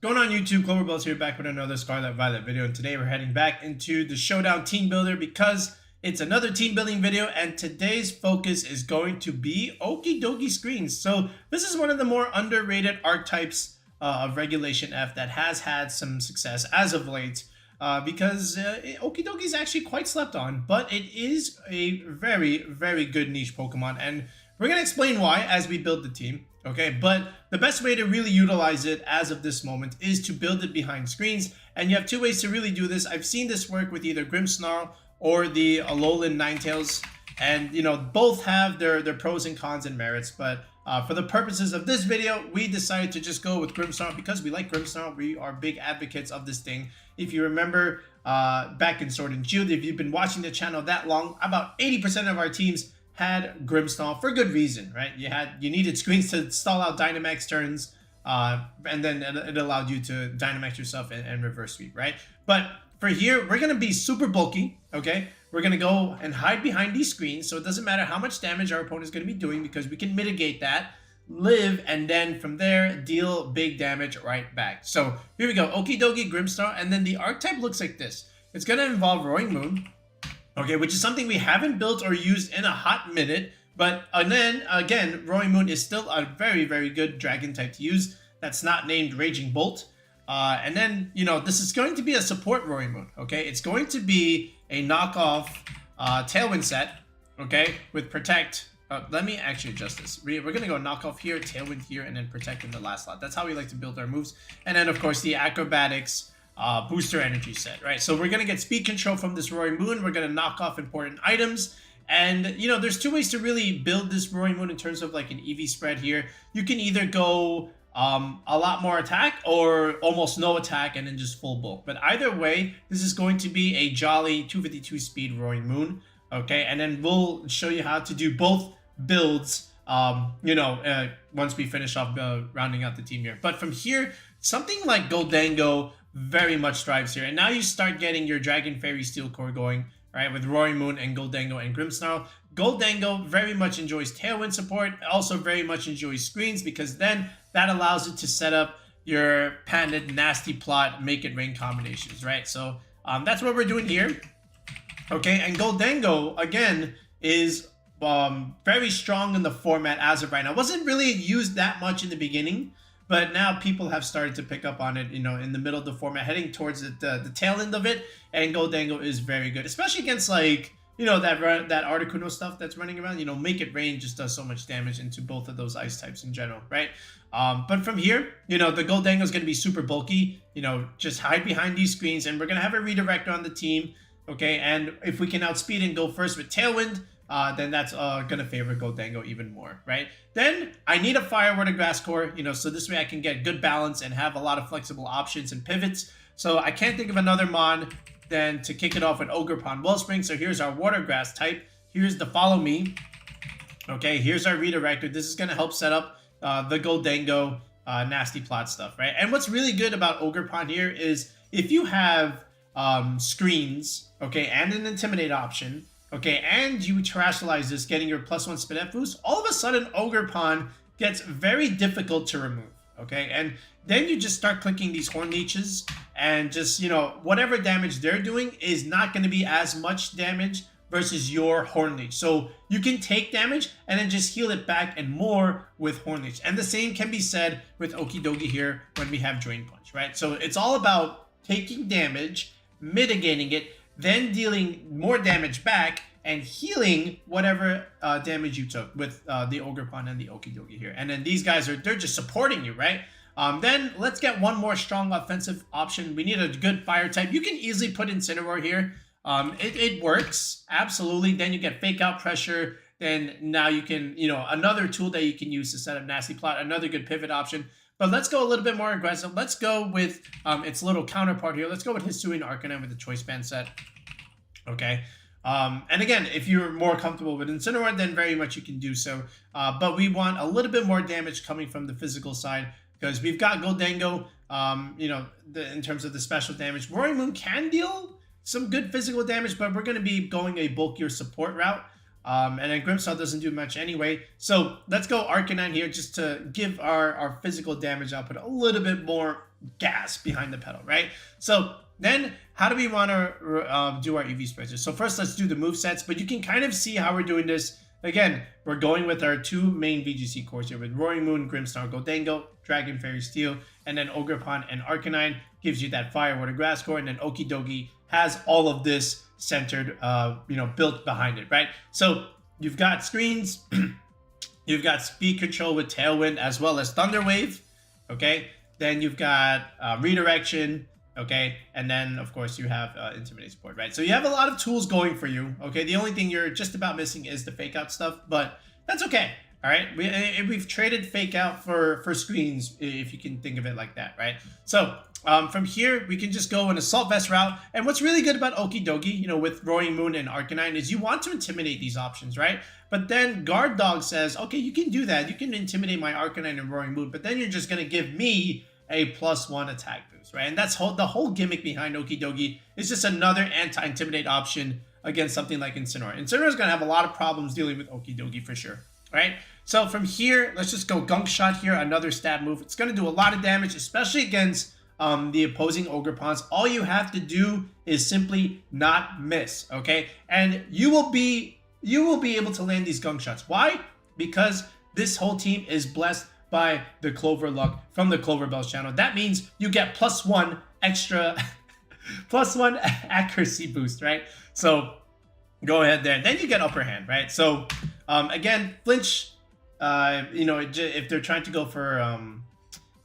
Going on YouTube, Cloverbells here back with another Scarlet Violet video, and today we're heading back into the Showdown Team Builder because it's another team building video, and today's focus is going to be Okidogi screens. So this is one of the more underrated archetypes of Regulation F that has had some success as of late because Okidogi is actually quite slept on, but it is a very, very good niche Pokemon, and we're going to explain why as we build the team. Okay, but the best way to really utilize it as of this moment is to build it behind screens, and you have two ways to really do this. I've seen this work with either Grimmsnarl or the Alolan Ninetales, and you know, both have their pros and cons and merits, but for the purposes of this video, we decided to just go with Grimmsnarl because we like Grimmsnarl. We are big advocates of this thing. If you remember back in Sword and Shield, if you've been watching the channel that long, about 80% of our teams had Grimmsnarl for good reason, right? You needed screens to stall out Dynamax turns, and then it allowed you to Dynamax yourself and reverse sweep, right? But for here, we're gonna be super bulky, okay? We're gonna go and hide behind these screens, so it doesn't matter how much damage our opponent is gonna be doing because we can mitigate that, live, and then from there deal big damage right back. So here we go, Okidogi, Grimmsnarl, and then the archetype looks like this. It's gonna involve roaringmoon. Okay, which is something we haven't built or used in a hot minute, but then again, roaringmoon is still a very, very good dragon type to use that's not named Raging Bolt. And then, you know, this is going to be a support roaringmoon, okay? It's going to be a knockoff Tailwind set, okay, with Protect. Let me actually adjust this. We're going to go knockoff here, Tailwind here, and then Protect in the last slot. That's how we like to build our moves. And then, of course, the Acrobatics booster energy set, right? So we're gonna get speed control from this roaringmoon. We're gonna knock off important items, and you know, there's two ways to really build this roaringmoon in terms of like an EV spread here. You can either go a lot more attack or almost no attack and then just full bulk, but either way, this is going to be a jolly 252 speed roaringmoon, okay? And then we'll show you how to do both builds once we finish off rounding out the team here. But from here, something like Gholdengo very much thrives here, and now you start getting your Dragon Fairy Steel Core going, right, with Roaringmoon and Gholdengo and Grimmsnarl. Gholdengo very much enjoys Tailwind support, also very much enjoys screens because then that allows it to set up your patented Nasty Plot Make It Rain combinations, right? So that's what we're doing here, okay? And Gholdengo again is very strong in the format as of right now. Wasn't really used that much in the beginning, but now people have started to pick up on it, you know, in the middle of the format, heading towards the tail end of it. And Gholdengo is very good, especially against, like, you know, that Articuno stuff that's running around. You know, Make It Rain just does so much damage into both of those ice types in general, right? But from here, you know, the Gholdengo is going to be super bulky. You know, just hide behind these screens, and we're going to have a redirector on the team, okay? And if we can outspeed and go first with Tailwind, then that's going to favor Gholdengo even more, right? Then I need a Fire Water Grass Core, you know, so this way I can get good balance and have a lot of flexible options and pivots. So I can't think of another mon than to kick it off with Ogerpon-wellspring. So here's our Water Grass type. Here's the Follow Me. Okay, here's our Redirector. This is going to help set up the Gholdengo Nasty Plot stuff, right? And what's really good about Ogerpon here is if you have screens, okay, and an Intimidate option, okay, and you terrestrialize this, getting your +1 spin F boost, all of a sudden Ogerpon gets very difficult to remove, okay? And then you just start clicking these Horn Leeches, and just, you know, whatever damage they're doing is not going to be as much damage versus your Horn Leech. So you can take damage and then just heal it back and more with Horn Leech. And the same can be said with Okidogi here when we have Drain Punch, right? So it's all about taking damage, mitigating it, then dealing more damage back and healing whatever damage you took with the Ogerpon and the Okidogi here. And then these guys they're just supporting you, right? Then let's get one more strong offensive option. We need a good fire type. You can easily put Incineroar here. It works, absolutely. Then you get Fake Out Pressure. Then now you can, you know, another tool that you can use to set up Nasty Plot, another good pivot option. But let's go a little bit more aggressive. Let's go with its little counterpart here. Let's go with Hisuian-Arcanine with the Choice Band set. Okay. And again, if you're more comfortable with Incineroar, then very much you can do so. But we want a little bit more damage coming from the physical side because we've got Gholdengo, you know, in terms of the special damage. Roaringmoon can deal some good physical damage, but we're going to be going a bulkier support route. And then Grimmsnarl doesn't do much anyway. So let's go Arcanine here just to give our physical damage output a little bit more gas behind the pedal, right? So then how do we want to do our EV spreads? So first let's do the movesets, but you can kind of see how we're doing this. Again, we're going with our two main VGC cores here with Roaring Moon, Grimmsnarl, Gholdengo, Dragon Fairy Steel, and then Ogerpon and Arcanine gives you that Fire, Water, Grass core, and then Okidogi has all of this centered, built behind it, right? So you've got screens, you've got speed control with Tailwind as well as Thunder Wave, okay? Then you've got redirection, okay? And then, of course, you have Intimidate support, right? So you have a lot of tools going for you, okay? The only thing you're just about missing is the fake out stuff, but that's okay, all right? We've traded fake out for screens, if you can think of it like that, right? So from here, we can just go an Assault Vest route. And what's really good about Okidogi, with Roaring Moon and Arcanine is you want to intimidate these options, right? But then Guard Dog says, okay, you can do that. You can intimidate my Arcanine and Roaring Moon, but then you're just going to give me a +1 attack boost, right? And that's the whole gimmick behind Okidogi is just another anti-intimidate option against something like Incineroar. Incineroar is going to have a lot of problems dealing with Okidogi for sure, right? So from here, let's just go Gunk Shot here, another stab move. It's going to do a lot of damage, especially against the opposing Ogerpons. All you have to do is simply not miss, okay? And you will be able to land these Gunk Shots. Why? Because this whole team is blessed by the Clover Luck from the Clover Bells channel. That means you get +1 extra, +1 accuracy boost, right? So go ahead there. Then you get upper hand, right? So again, flinch, if they're trying to go for,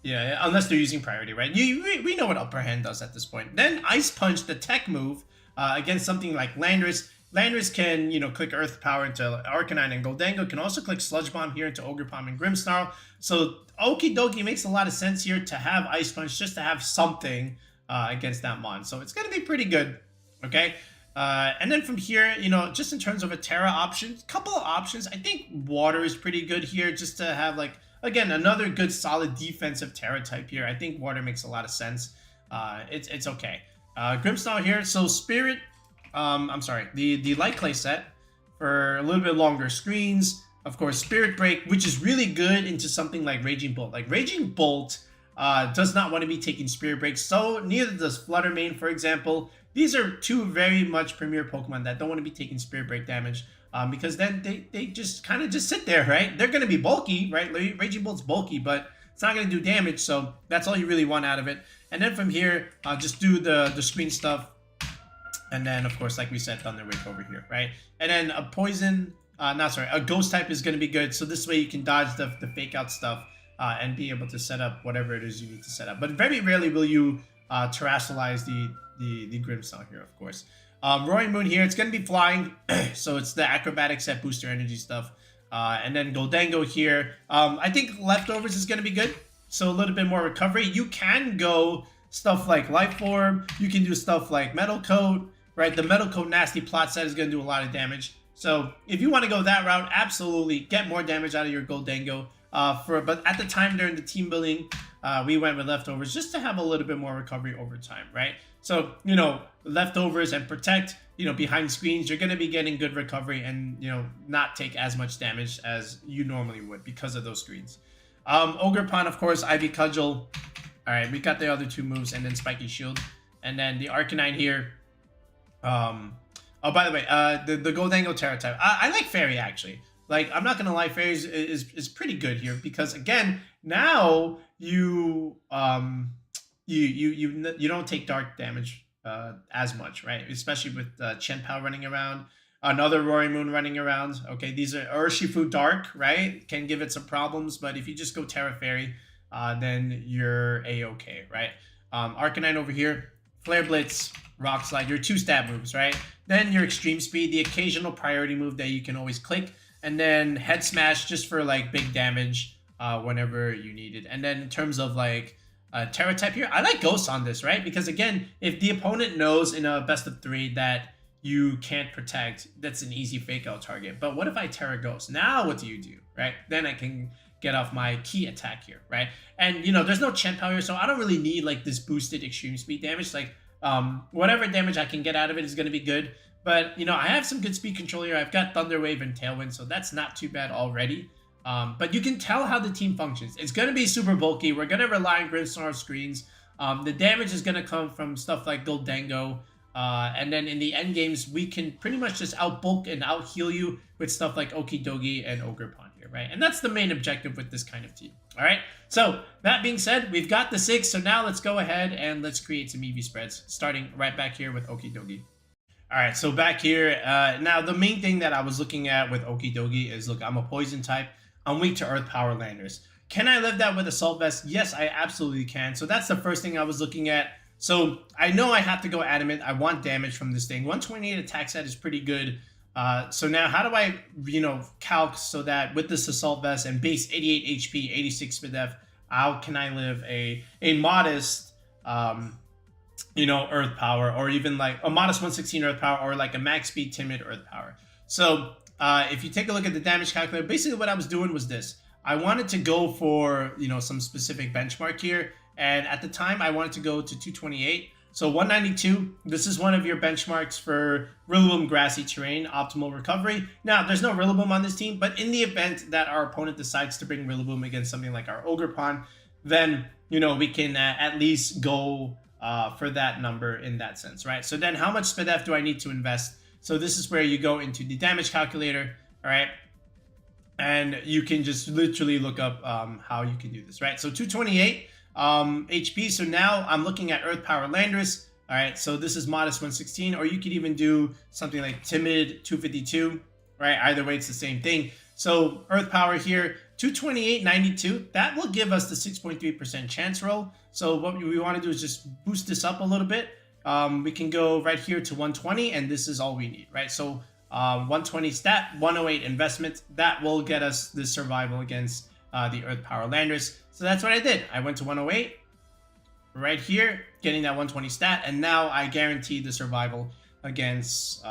unless they're using priority, right? We know what upper hand does at this point. Then Ice Punch, the tech move, against something like Landorus. Landorus can, click Earth Power into Arcanine and Gholdengo. Can also click Sludge Bomb here into Ogerpon and Grimmsnarl. So Okidogi makes a lot of sense here to have Ice Punch just to have something against that mon. So it's going to be pretty good, okay? And then from here, just in terms of a Terra option, couple of options. I think Water is pretty good here just to have, again, another good solid defensive Terra type here. I think Water makes a lot of sense. It's okay. Grimmsnarl here. So Spirit, the Light Clay set for a little bit longer screens. Of course, Spirit Break, which is really good into something like Raging Bolt. Like Raging Bolt does not want to be taking Spirit Break. So neither does Flutter Mane, for example. These are two very much premier Pokemon that don't want to be taking Spirit Break damage. Because then they just kind of just sit there, right? They're going to be bulky, right? Raging Bolt's bulky, but it's not going to do damage. So that's all you really want out of it. And then from here, just do the screen stuff. And then, of course, like we said, Thunder Wave over here, right? And then a Poison, a Ghost type is going to be good. So this way you can dodge the fake out stuff and be able to set up whatever it is you need to set up. But very rarely will you terrestrialize the Grimmsnarl here, of course. Roaring Moon here, it's going to be flying, so it's the acrobatic set booster energy stuff. And then Gholdengo here. I think Leftovers is going to be good, so a little bit more recovery. You can go stuff like Life Orb, you can do stuff like Metal Coat, right? The Metal Coat Nasty Plot set is going to do a lot of damage. So if you want to go that route, absolutely get more damage out of your Gholdengo. But at the time during the team building, we went with Leftovers just to have a little bit more recovery over time, right? So, Leftovers and Protect, behind screens, you're going to be getting good recovery and, not take as much damage as you normally would because of those screens. Ogerpon, of course, Ivy Cudgel. All right, we got the other two moves and then Spiky Shield. And then the Arcanine here. Oh, by the way, the Gholdengo Terra type. I like Fairy, actually. Like, I'm not going to lie, Fairy is pretty good here because, again, now you don't take dark damage as much, right? Especially with Chenpao running around, another Roaring Moon running around. Okay, these are Urshifu Dark, right? Can give it some problems, but if you just go Terra Fairy, then you're a-okay, right? Arcanine over here, Flare Blitz, Rock Slide, your 2 stab moves, right? Then your Extreme Speed, the occasional priority move that you can always click, and then Head Smash just for big damage whenever you need it. And then in terms of Terra type here, I like Ghosts on this, right? Because again, if the opponent knows in a best of 3 that you can't protect, that's an easy fake out target. But what if I Terra Ghost? Now what do you do, right? Then I can get off my key attack here, right? And there's no Chenpao here, so I don't really need this boosted extreme speed damage. Whatever damage I can get out of it is going to be good. But, you know, I have some good speed control here. I've got Thunder Wave and Tailwind, so that's not too bad already. But you can tell how the team functions. It's going to be super bulky. We're going to rely on Grimmsnarl screens. The damage is going to come from stuff like Gholdengo. And then in the end games, we can pretty much just outbulk and out-heal you with stuff like Okidogi and Ogerpon here, right? And that's the main objective with this kind of team, all right? So that being said, we've got the 6. So now let's go ahead and let's create some EV spreads, starting right back here with Okidogi. All right, so back here, now the main thing that I was looking at with Okidogi is, look, I'm a poison type. I'm weak to earth power landers. Can I live that with Assault Vest? Yes, I absolutely can. So that's the first thing I was looking at. So I know I have to go adamant. I want damage from this thing. 128 attack set is pretty good. So now how do I, you know, calc so that with this Assault Vest and base 88 HP, 86 speed def, how can I live a modest, you know, earth power, or even like a modest 116 earth power, or like a max speed timid earth power? So if you take a look at the damage calculator, basically what I was doing was this. I wanted to go for, you know, some specific benchmark here. And at the time, I wanted to go to 228. So 192, this is one of your benchmarks for Rillaboom grassy terrain, optimal recovery. Now, there's no Rillaboom on this team, but in the event that our opponent decides to bring Rillaboom against something like our Ogerpon, then, you know, we can at least go for that number in that sense, right? So then how much SPDF do I need to invest? So this is where you go into the damage calculator, all right? And you can just literally look up how you can do this, right? So 228 HP. So now I'm looking at Earth Power Landorus. All right, so this is modest 116, or you could even do something like timid 252, right? Either way, it's the same thing. So Earth Power here, 228.92. That will give us the 6.3% chance roll. So what we want to do is just boost this up a little bit. We can go right here to 120, and this is all we need, right? So 120 stat, 108 investment. That will get us the survival against the Earth Power Landers. So that's what I did. I went to 108 right here, getting that 120 stat, and now I guarantee the survival against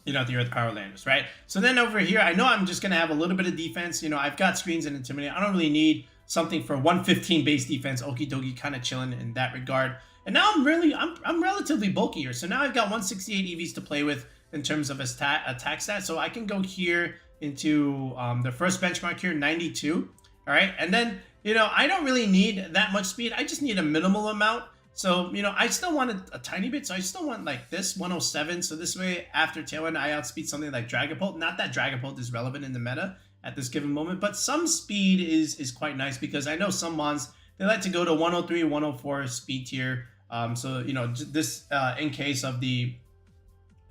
you know, the Earth Power Landers, right? So then over here, I know I'm just gonna have a little bit of defense. You know, I've got screens and Intimidate. I don't really need something for 115 base defense. Okidogi kind of chilling in that regard. And now I'm relatively bulkier. So now I've got 168 EVs to play with in terms of attack stat. So I can go here into the first benchmark here, 92. All right, and then, you know, I don't really need that much speed. I just need a minimal amount. So, you know, I still want a tiny bit. So I still want like this 107. So this way, after Tailwind, I outspeed something like Dragapult. Not that Dragapult is relevant in the meta at this given moment, but some speed is quite nice, because I know some mons, they like to go to 103, 104 speed tier. So, you know, this in case of the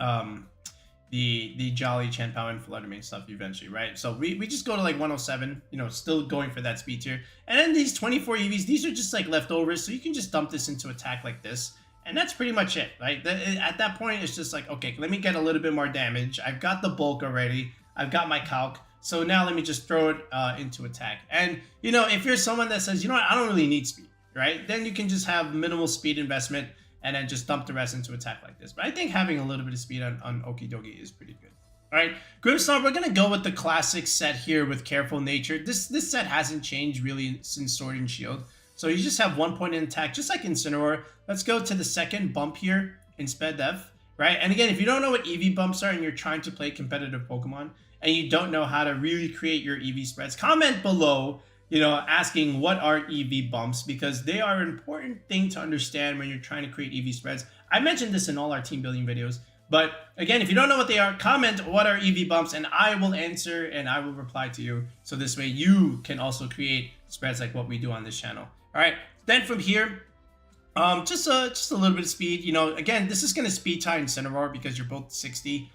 Jolly, Chanpao, and Fluttermane stuff eventually, right? So we just go to like 107, you know, still going for that speed tier. And then these 24 EVs, these are just like leftovers, so you can just dump this into attack like this. And that's pretty much it, right? At that point, it's just like, okay, let me get a little bit more damage. I've got the bulk already. I've got my calc. So now let me just throw it into attack. And, you know, if you're someone that says, you know what, I don't really need speed, right? Then you can just have minimal speed investment and then just dump the rest into attack like this. But I think having a little bit of speed on Okidogi is pretty good. All right, Grimmsnarl, we're going to go with the classic set here with Careful Nature. This set hasn't changed really since Sword and Shield. So you just have 1 point in attack, just like Incineroar. Let's go to the second bump here in SPDF, right? And again, if you don't know what EV bumps are and you're trying to play competitive Pokemon and you don't know how to really create your EV spreads, comment below, you know, asking what are EV bumps, because they are an important thing to understand when you're trying to create EV spreads. I mentioned this in all our team building videos, but again, if you don't know what they are, comment what are EV bumps, and I will answer and I will reply to you. So this way you can also create spreads like what we do on this channel. All right, then from here, just a little bit of speed. You know, again, this is going to speed tie Incineroar because you're both 60.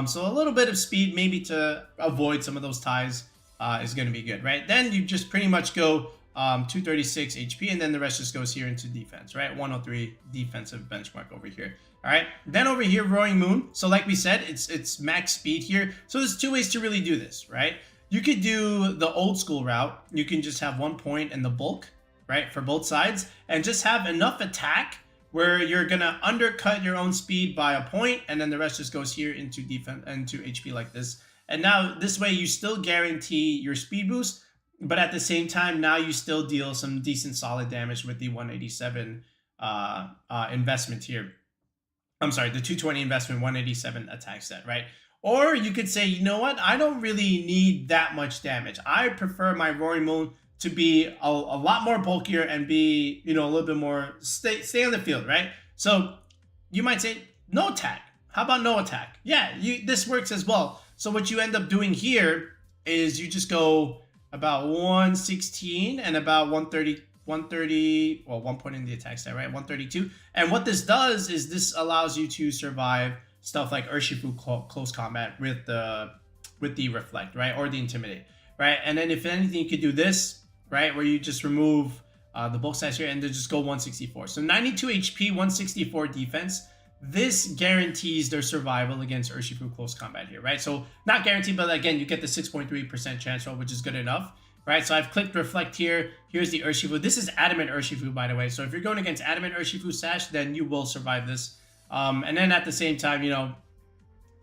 So a little bit of speed maybe to avoid some of those ties is going to be good, right? Then you just pretty much go 236 HP, and then the rest just goes here into defense, right? 103 defensive benchmark over here. All right, then over here, Roaring Moon. So like we said, it's max speed here. So there's 2 ways to really do this, right? You could do the old school route. You can just have 1 point in the bulk, right, for both sides, and just have enough attack where you're gonna undercut your own speed by a point, and then the rest just goes here into defense, into HP like this. And now this way you still guarantee your speed boost, but at the same time, now you still deal some decent solid damage with the 187 investment here. I'm sorry, the 220 investment, 187 attack stat, right? Or you could say, you know what? I don't really need that much damage. I prefer my Roaring Moon to be a lot more bulkier and be, you know, a little bit more stay on the field, right? So you might say no attack. How about no attack? Yeah, this works as well. So what you end up doing here is you just go about 116 and about 130, well, 1 point in the attack stat, right? 132. And what this does is this allows you to survive stuff like Urshifu close combat with the reflect, right? Or the intimidate, right? And then if anything, you could do this, right? Where you just remove the bulk size here and then just go 164. So 92 HP, 164 defense. This guarantees their survival against Urshifu close combat here, right? So not guaranteed, but again, you get the 6.3% chance roll, which is good enough, right? So I've clicked reflect here. Here's the Urshifu. This is adamant Urshifu, by the way. So if you're going against adamant Urshifu Sash, then you will survive this. And then at the same time, you know,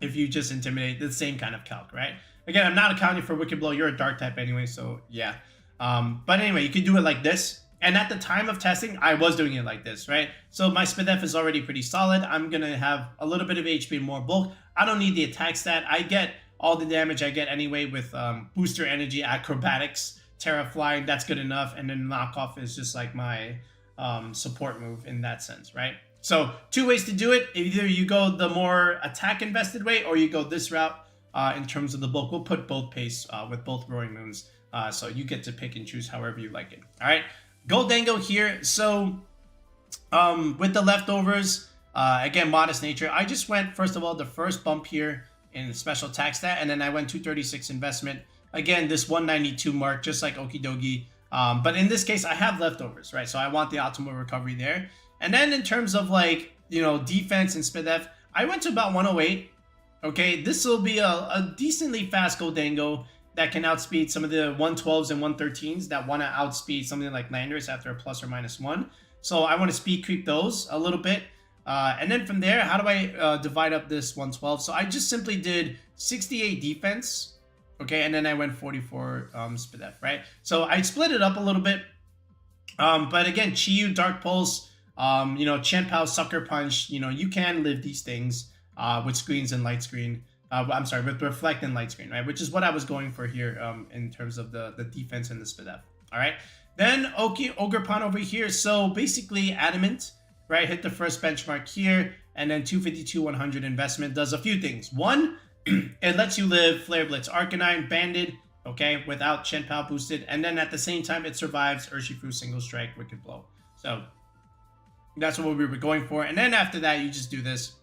if you just intimidate, the same kind of calc, right? Again, I'm not accounting for Wicked Blow. You're a dark type anyway, so yeah. But anyway, you could do it like this. And at the time of testing, I was doing it like this, right? So my SPDF is already pretty solid. I'm going to have a little bit of HP and more bulk. I don't need the attack stat. I get all the damage I get anyway with Booster Energy, Acrobatics, Terra Flying. That's good enough. And then Knock Off is just like my support move in that sense, right? So 2 ways to do it. Either you go the more attack invested way or you go this route in terms of the bulk. We'll put both pace with both Roaring Moons. So you get to pick and choose however you like it. All right. Gholdengo here. So with the leftovers, again, modest nature. I just went, first of all, the first bump here in the special attack stat. And then I went 236 investment. Again, this 192 mark, just like Okidogi. But in this case, I have leftovers, right? So I want the optimal recovery there. And then in terms of like, you know, defense and SPDF, I went to about 108. Okay, this will be a decently fast Gholdengo that can outspeed some of the 112s and 113s that want to outspeed something like Landers after a plus or minus 1. So I want to speed creep those a little bit. And then from there, how do I divide up this 112? So I just simply did 68 defense. Okay, and then I went 44 SPDF, right? So I split it up a little bit. But again, Chiyu, Dark Pulse, you know, Chien-Pao, Sucker Punch, you know, you can live these things with screens and light screen. I'm sorry, with reflect and light screen, right? Which is what I was going for here in terms of the defense and the SPDF. All right. Then Ogerpon over here. So basically adamant, right? Hit the first benchmark here, and then 252 100 investment does a few things. One, it lets you live Flare Blitz Arcanine banded, okay, without Chien-Pao boosted, and then at the same time it survives Urshifu single strike Wicked Blow. So that's what we were going for. And then after that, you just do this,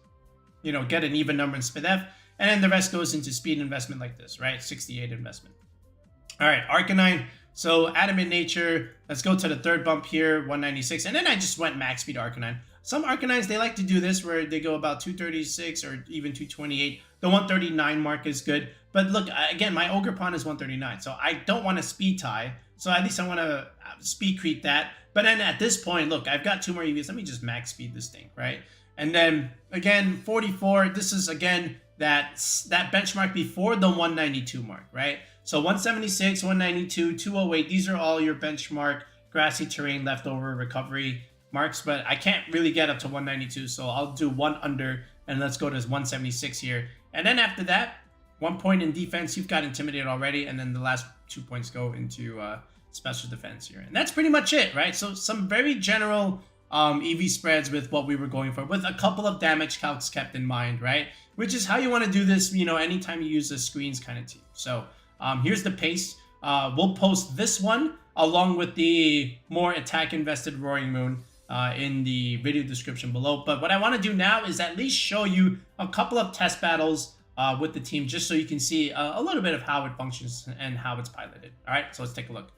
you know, get an even number in SPDF. And then the rest goes into speed investment like this, right? 68 investment. All right, Arcanine. So adamant nature. Let's go to the third bump here, 196. And then I just went max speed Arcanine. Some Arcanines, they like to do this where they go about 236 or even 228. The 139 mark is good. But look, again, my Ogerpon is 139. So I don't want to speed tie. So at least I want to speed creep that. But then at this point, look, I've got 2 more EVs. Let me just max speed this thing, right? And then, again, 44. This is, again, that benchmark before the 192 mark, right? So 176, 192, 208, these are all your benchmark grassy terrain leftover recovery marks, but I can't really get up to 192, so I'll do 1 under, and let's go to 176 here. And then after that, 1 point in defense, you've got Intimidate already, and then the last 2 points go into special defense here. And that's pretty much it, right? So some very general EV spreads with what we were going for, with a couple of damage calcs kept in mind, right? Which is how you want to do this, you know, anytime you use a screens kind of team. So here's the pace. We'll post this one along with the more attack invested Roaring Moon in the video description below. But what I want to do now is at least show you a couple of test battles with the team, just so you can see a little bit of how it functions and how it's piloted. All right, so let's take a look.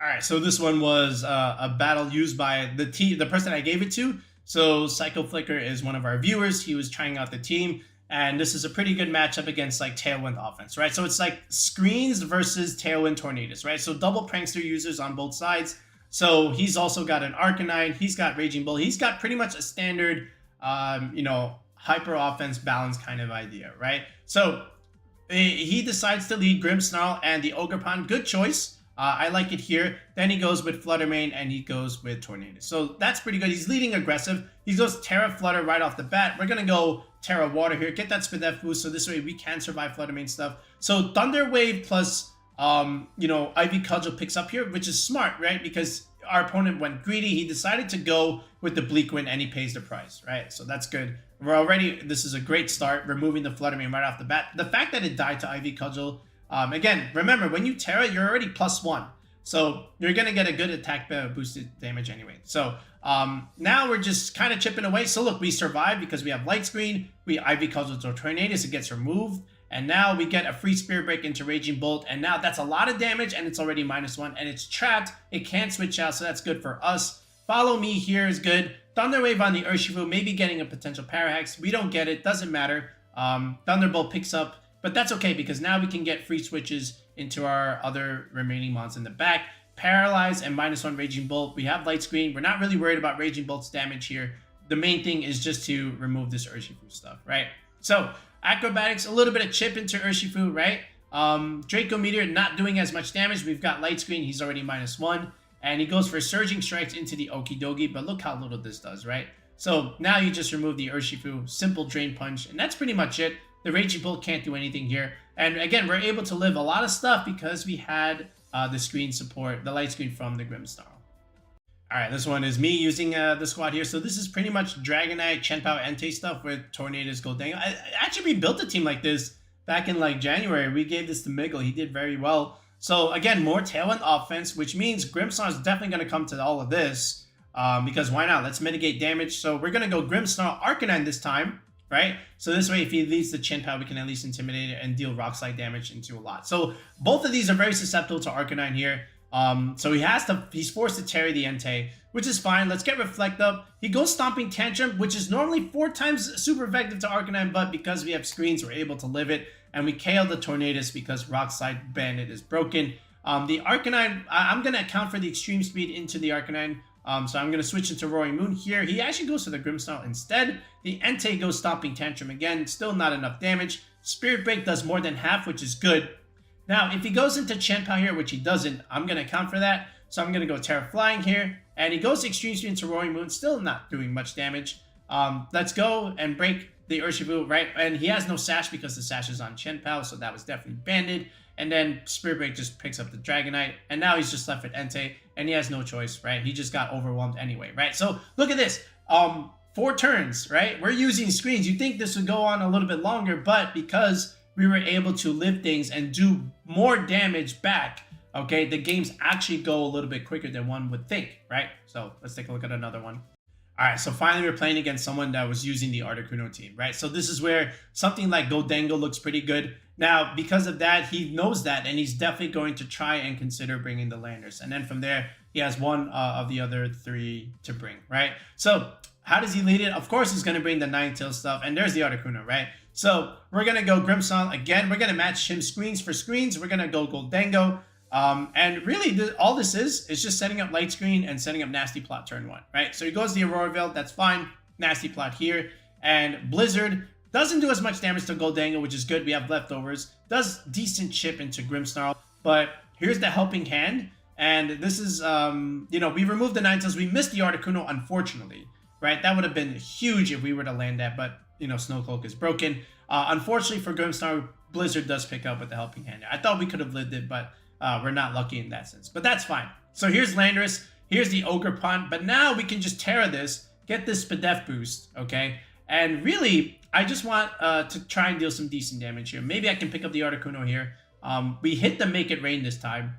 All right, so this one was a battle used by the person I gave it to. So Psycho Flicker is one of our viewers. He was trying out the team, and this is a pretty good matchup against like Tailwind offense, right? So it's like screens versus Tailwind Tornadoes, right? So double Prankster users on both sides. So he's also got an Arcanine. He's got Raging Bull. He's got pretty much a standard, you know, hyper offense balance kind of idea, right? So he decides to lead Grimmsnarl and the Ogerpon. Good choice. I like it here. Then he goes with Flutter Mane and he goes with Tornado. So that's pretty good. He's leading aggressive. He goes Terra Flutter right off the bat. We're going to go Terra Water here. Get that Spadef boost so this way we can survive Flutter Mane stuff. So Thunder Wave plus, you know, Ivy Cudgel picks up here, which is smart, right? Because our opponent went greedy. He decided to go with the Bleak Wind and he pays the price, right? So that's good. We're already, this is a great start, removing the Flutter Mane right off the bat. The fact that it died to Ivy Cudgel, again, remember, when you Terra, you're already +1. So you're going to get a good attack boosted damage anyway. So now we're just kind of chipping away. So look, we survive because we have Light Screen. We Ivy Cudgel to Tornadus. It gets removed. And now we get a free Spirit Break into Raging Bolt. And now that's a lot of damage and it's already -1. And it's trapped. It can't switch out. So that's good for us. Follow Me here is good. Thunder Wave on the Urshifu. Maybe getting a potential Parahex. We don't get it. Doesn't matter. Thunderbolt picks up. But that's okay because now we can get free switches into our other remaining mons in the back. Paralyze and -1 Raging Bolt. We have Light Screen. We're not really worried about Raging Bolt's damage here. The main thing is just to remove this Urshifu stuff, right? So, Acrobatics, a little bit of chip into Urshifu, right? Draco Meteor not doing as much damage. We've got Light Screen. He's already -1. And he goes for Surging Strikes into the Okidogi. But look how little this does, right? So, now you just remove the Urshifu. Simple Drain Punch. And that's pretty much it. The Raging Bolt can't do anything here. And again, we're able to live a lot of stuff because we had the screen support, the light screen from the Grimmsnarl. Alright, this one is me using the squad here. So this is pretty much Dragonite, Chien-Pao, Entei stuff with Tornadus, Gholdengo. Actually, we built a team like this back in like January. We gave this to Miguel. He did very well. So again, more Tailwind offense, which means Grimmsnarl is definitely going to come to all of this. Because why not? Let's mitigate damage. So we're going to go Grimmsnarl, Arcanine this time. Right? So this way, if he leads the Chien-Pao, we can at least Intimidate it and deal Rock Slide damage into a lot. So both of these are very susceptible to Arcanine here. So he's forced to Terry the Entei, which is fine. Let's get Reflect up. He goes Stomping Tantrum, which is normally 4 times super effective to Arcanine, but because we have screens, we're able to live it. And we KO the Tornadus because Rock Slide Bandit is broken. The Arcanine, I'm going to account for the extreme speed into the Arcanine. So I'm going to switch into Roaring Moon here. He actually goes to the Grimmsnarl instead. The Entei goes Stomping Tantrum again. Still not enough damage. Spirit Break does more than half, which is good. Now, if he goes into Chien-Pao here, which he doesn't, I'm going to account for that. So I'm going to go Terra Flying here. And he goes Extreme Speed into Roaring Moon. Still not doing much damage. Let's go and break the Urshifu, right? And he has no Sash because the Sash is on Chien-Pao. So that was definitely banded. And then Spirit Break just picks up the Dragonite. And now he's just left with Entei. And he has no choice, right? He just got overwhelmed anyway, right? So look at this. 4 turns, right? We're using screens. You think this would go on a little bit longer, but because we were able to live things and do more damage back, okay, the games actually go a little bit quicker than one would think, right? So let's take a look at another one. All right, so finally we're playing against someone that was using the Articuno team, right? So this is where something like Gholdengo looks pretty good. Now, because of that, he knows that, and he's definitely going to try and consider bringing the Landers. And then from there, he has one of the other 3 to bring, right? So how does he lead it? Of course, he's going to bring the Ninetales stuff, and there's the Articuno, right? So we're going to go Grimmsnarl again. We're going to match him screens for screens. We're going to go Gholdengo. And really, all this is just setting up Light Screen and setting up Nasty Plot turn 1, right? So he goes the Aurora Veil, that's fine. Nasty Plot here. And Blizzard doesn't do as much damage to Gholdengo, which is good. We have leftovers. Does decent chip into Grimmsnarl. But here's the Helping Hand. And this is, you know, we removed the Ninetales. We missed the Articuno, unfortunately, right? That would have been huge if we were to land that, but, you know, Snowcloak is broken. Unfortunately for Grimmsnarl, Blizzard does pick up with the Helping Hand. I thought we could have lived it, but we're not lucky in that sense. But that's fine. So here's Landorus. Here's the Ogerpon. But now we can just Terra this, get this Spadef boost, okay? And really, I just want to try and deal some decent damage here. Maybe I can pick up the Articuno here. We hit the Make It Rain this time,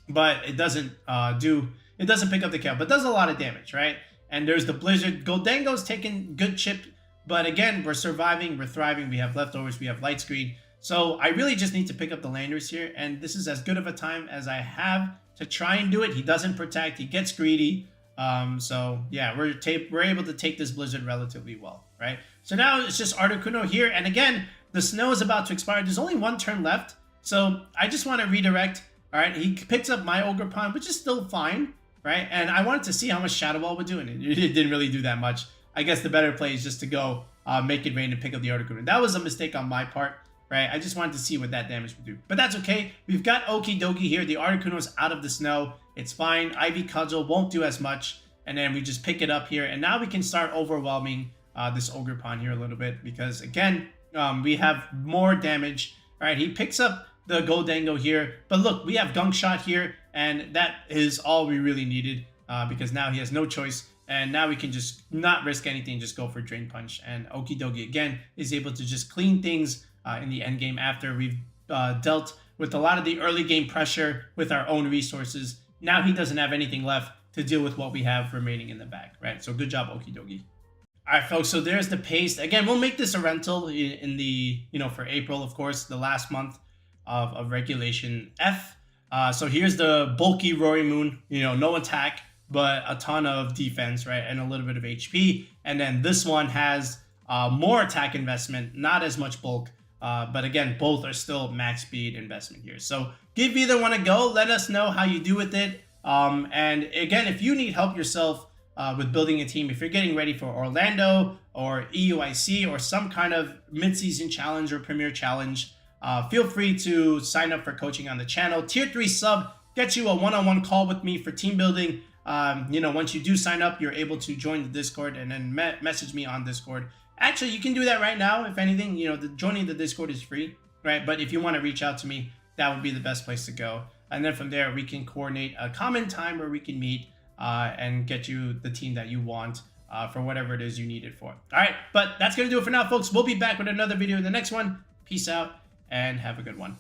but it doesn't pick up the KO, but does a lot of damage, right? And there's the Blizzard. Gholdengo's taking good chip, but again, we're surviving, we're thriving, we have leftovers, we have Light Screen. So I really just need to pick up the Landers here, and this is as good of a time as I have to try and do it. He doesn't protect, he gets greedy. So yeah, we're able to take this Blizzard relatively well, right? So now it's just Articuno here, and again, the snow is about to expire. There's only 1 turn left, so I just want to redirect. All right, he picks up my Ogerpon, which is still fine, right? And I wanted to see how much Shadow Ball would do, and it didn't really do that much. I guess the better play is just to go Make It Rain and pick up the Articuno. That was a mistake on my part, right? I just wanted to see what that damage would do. But that's okay. We've got Okidogi here. The Articuno's out of the snow. It's fine. Ivy Cudgel won't do as much. And then we just pick it up here. And now we can start overwhelming this Ogerpon here a little bit. Because, again, we have more damage. All right, he picks up the Gholdengo here. But look, we have Gunk Shot here. And that is all we really needed. Because now he has no choice. And now we can just not risk anything, just go for Drain Punch. And Okidogi, again, is able to just clean things in the end game after we've dealt with a lot of the early game pressure with our own resources. Now he doesn't have anything left to deal with what we have remaining in the bag, right? So good job, Okidogi. All right, folks, so there's the paste. Again, we'll make this a rental in the, for April, of course, the last month of Regulation F. So here's the bulky Roaringmoon, no attack, but a ton of defense, right? And a little bit of HP. And then this one has more attack investment, not as much bulk. But again, both are still max speed investment here. So give either one a go. Let us know how you do with it. And again, if you need help yourself with building a team, if you're getting ready for Orlando or EUIC or some kind of mid-season challenge or premier challenge, feel free to sign up for coaching on the channel. Tier 3 sub gets you a one-on-one call with me for team building. Once you do sign up, you're able to join the Discord and then message me on Discord. Actually, you can do that right now. If anything, joining the Discord is free, right? But if you want to reach out to me, that would be the best place to go. And then from there, we can coordinate a common time where we can meet and get you the team that you want for whatever it is you need it for. All right, but that's going to do it for now, folks. We'll be back with another video in the next one. Peace out and have a good one.